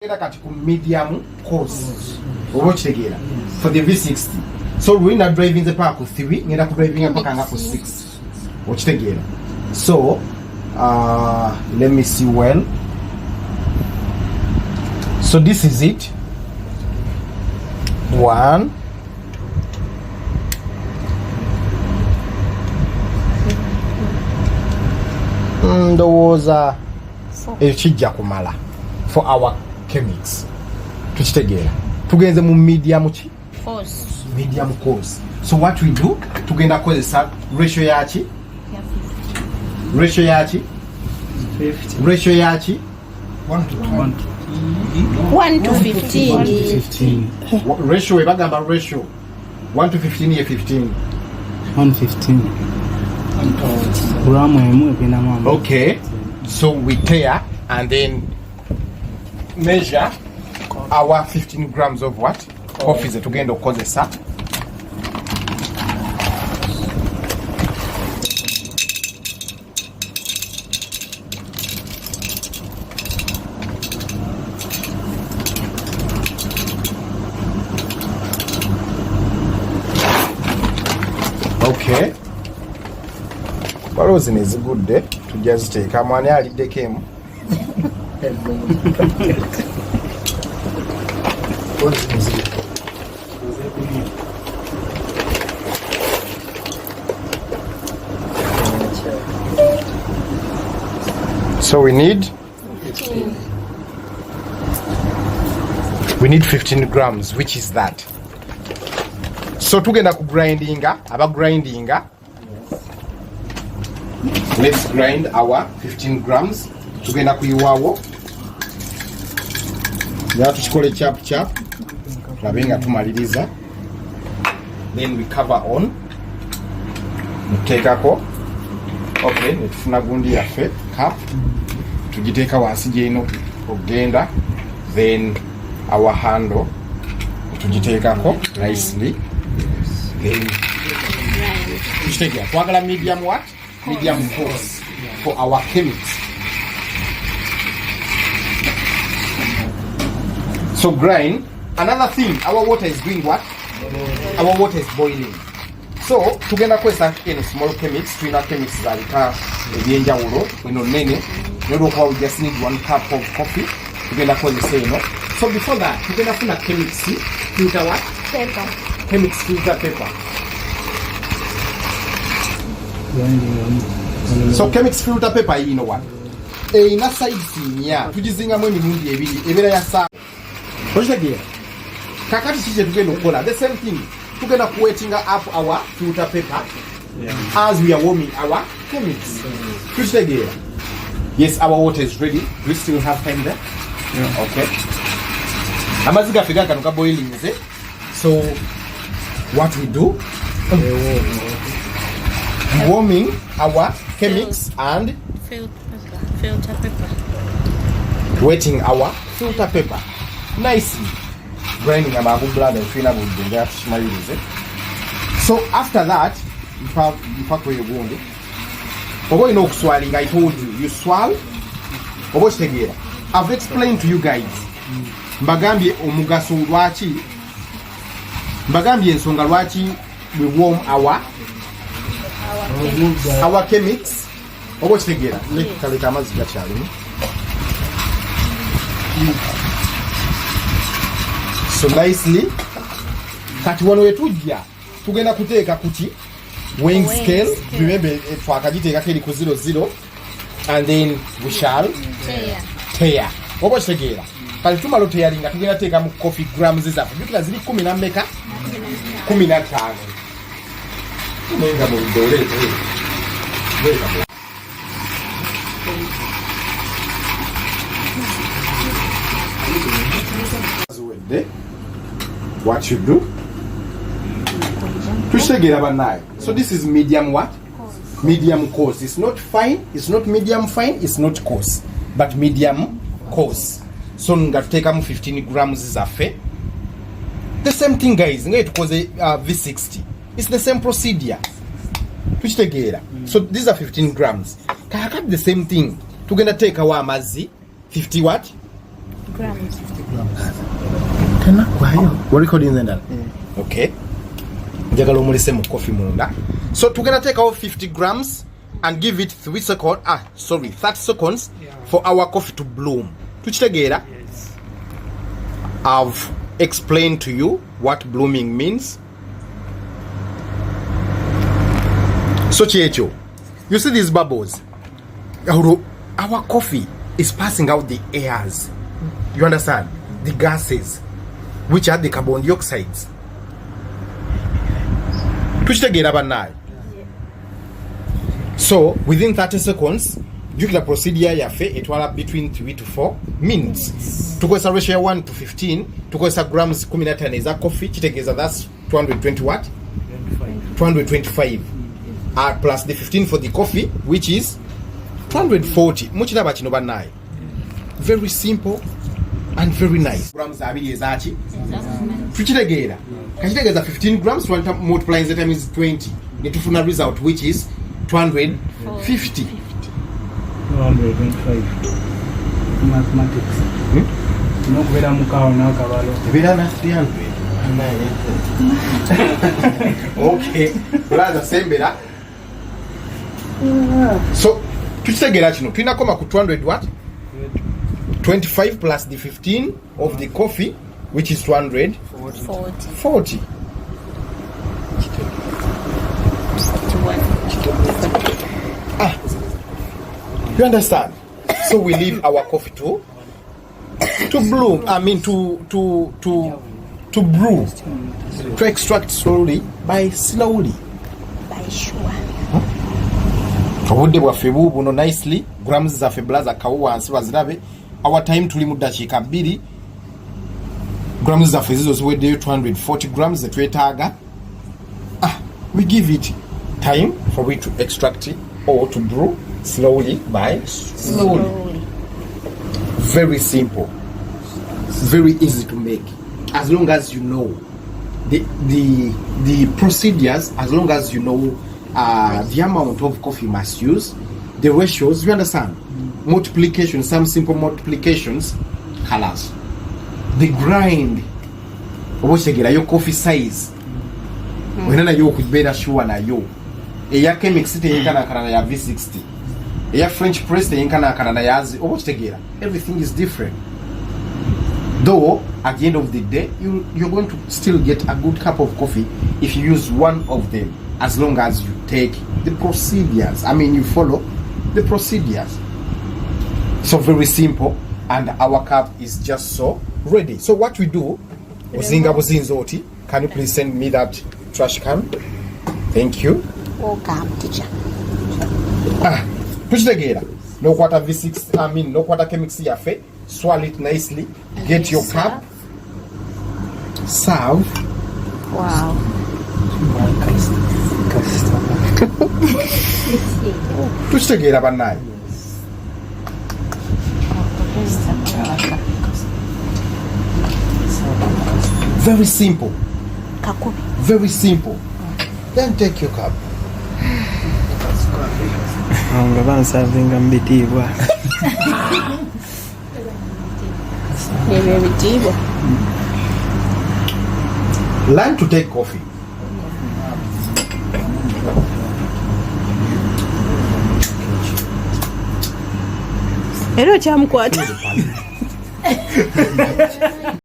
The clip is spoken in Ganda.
kati ku medium course obo kitegeera for the V60. So we na driving the park ku 3 ngenda ku driving mpaka nga ku 6 okitegeera. So let me see well. So this is it. 1 ndowooza ekijja kumala for our chemics. Tukitegeera tugenze mu medium course. Medium course. So what we do, tugenda kozesa ratio yaki 50. Ratio yaki 1 to 15. Ratio ebagamba ratio 1 to 15 ye 15. 115. Okay, so we tear and then measure our 15 grams of what? Coffee ze tugenda okukozesa. Okay. Waliwo zino ezigudde tujja ziteeka mwani aliddeko emu. So we need 15 grams, which is that. So tugenda ku grindinga, let's grind our 15 grams. Tugenda kuyiwaawo. Ya tukikole chap. Labenga tumaliriza. Then we cover on. Muteekako. Okay, netufuna gundi yaffe cup. Tugiteeka wansi gyeno ogenda. Then our handle tugiteekako nicely. Then tukiteekera twagala medium what? Medium course for our chemics. So grind. Another thing, our water is doing what? Our water is boiling. So tugenda kwesa small chemics, twina chemics zalika ebyenjawulo eno nene. Nolwokuba we just need 1 cup of coffee. Tugenda kozesa eno. So before that, tugenda funa chemics filter what? Paper. Chemics filter paper. So chemics filter paper, you know what? Ina sides nya tugizingamu emirundi ebiri ebera ya saa. Okitegera? Kakati kije tugenda okukola the same thing. Tugenda kuwetting up our filter paper as we are warming our chemics. Tukitegera? Yes, our water is ready. Do we still have time there? Yeah. Okay. Amaziga fika kanuka boiling is it? So what we do? Warming our chemics and filter paper. Wetting our filter paper nicely. Grinding our blood and clean up with the So after that, you pack where you wound it. Obo ino swallowing, I told you swallow. Obo tegera. I've explained to you guys. Mbagambye omugaso lwaki. Mbagambye ensonga lwaki we warm our chemics. Obo tegera. Lekaleka amazi gakyalimu. So nicely. Kati wano wetujja tugenda kuteeka kuti weighing scale. Remember twakagiteeka keri ku 00 and then we shall tear. Obo tegera. Kati tumalo tearinga tugenda teeka mu coffee grams zaffe. Bikira ziri 10 na mmeka? 15. Nenga mu dole. What you do? So this is medium what? Coarse. Medium coarse. It's not fine, it's not medium fine, it's not coarse, but medium coarse. So nga tutekamu 15 grams zaffe. The same thing guys, nga tukoze V60. It's the same procedure. Tukitegeera. So these are 15 grams. Kakati the same thing. Tugenda take our amazzi 50 what? grams. Tena kwayo. We're recording that. Okay. Njagala omulise mu coffee munda. So tugenda take out 50 grams and give it 30 seconds for our coffee to bloom. Tuchitegeera? Yes. I've explained to you what blooming means. So Checho, you see these bubbles? Our coffee is passing out the airs. You understand? The gases, which are the carbon dioxides. Tuchitegeera bannaye. So within 30 seconds, jukira procedure yaffe etwala between 3 to 4 minutes. Tukozesa ratio 1 to 15, tukozesa grams 15 eza coffee, kitegeeza that's 220 what? 225. Plus the 15 for the coffee, which is 240. Muchiraba kino bannaye. Very simple and very nice. Grams abiri ezachi. Tukitegeera. Kachitegeeza 15 grams, multiplying the time is 20. Netufuna result which is 250. 225. Mathematics. No kubera mukao na kabalo. Ebera na 300. Okay. Brother sembera. So tukitegeera kino tulina koma ku 200 what? 25 plus the 15 of the coffee, which is 240. You understand? So we leave our coffee to bloom. I mean to brew, to extract slowly by slowly. Obudde bwaffe buno nicely. Grams zaffe blaza kawo wansi bazirabe. Our time tuli mu dakiika 2. Grams zaffe zizo ziweddeyo 240 grams zetwetaaga. We give it time for it to extract it or to brew slowly by slowly. Very simple, very easy to make, as long as you know the procedures, as long as you know the amount of coffee you must use, the ratios, you understand? Multiplication, some simple multiplications, colors, the grind, your coffee size. Wenana yo kubeera sure na yo. Eya chemix teyenkana kana ya V60. Eya French press teyenkana kana na yazi. Obo kitegeera. Everything is different. Though at the end of the day you're going to still get a good cup of coffee if you use one of them, as long as you take the procedures. I mean you follow the procedures. So very simple, and our cup is just so ready. So what we do, Uzinga Buzinzoti, can you please send me that trash can? Thank you. Welcome, teacher. Tuchitegeera. No quarter V6, I mean no quarter chemix yafe. Swirl it nicely. Get your cup. Serve. Wow. Tuchitegeera bannaye. Very simple. Very simple. Then take your cup. Nga bansavinga mbitibwa. Learn to take coffee. Hello, chamkwata.